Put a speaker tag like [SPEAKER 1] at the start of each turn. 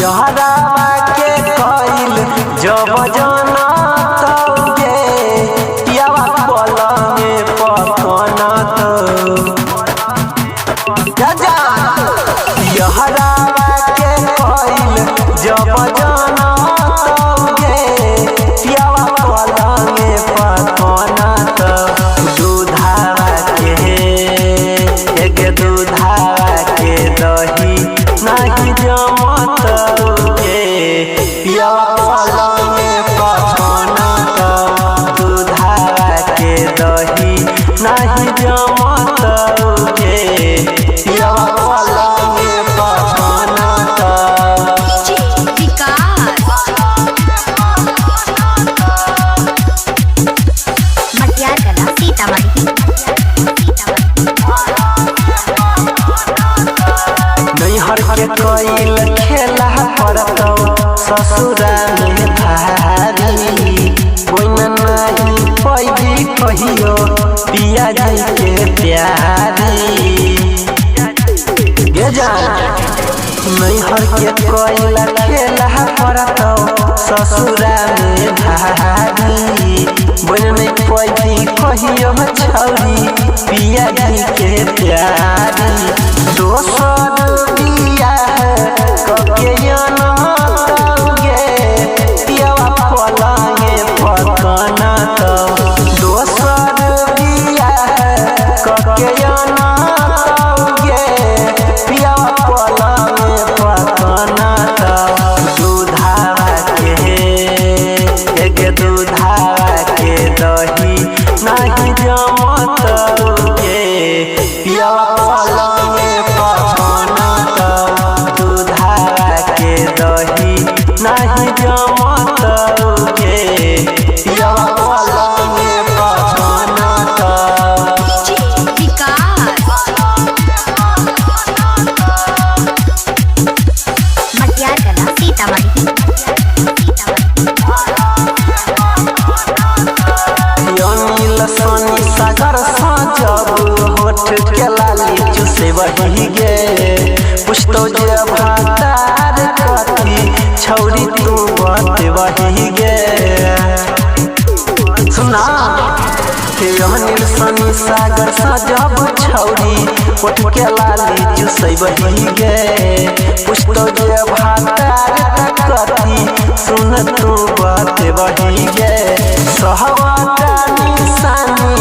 [SPEAKER 1] यहरावा के कइल जब जाना तौगे पियावा पलंगे पकना तो यहरावा के कइल जब जाना तौगे पियावा पलंगे पकना तो दूधावा के दूधावा के दही नहीं जमत पियावा पलंगे पकना तो दूधावा के दही नहीं जमत पियावा पलंगे पकना तो नैहर के कइल खेला पड़तौ ससुरा में भारी कोई नहीं पैदी कहियो पिया जी के प्यारी गे जान नैहर के कइल खेला पड़तौ ससुरा में भारी कोई नहीं पैदी कहियो छौरी पिया जी के प्यारी दोसर बिया कके तौगे पियावा पलंगे पकना तो दोसर बिया कके तौगे पियावा पलंगे पकना तो दूधावा के दूधावा के दही नहीं जमत पियावा पलंगे पकना तो दूधावा के दही नहीं जमत पियावा पलंगे पकना तो अनिल सोनी सागर जब होठ के लाली चूसे वही गे पुछतो जे भातार कथी छौरी तू बात वही गे सुना अनिल सोनी सागर जब छौरी होठ के लाली चूसे वही गे पुछतो जे भातार कथी सुन तू बात वही गे सहवाटा निशानी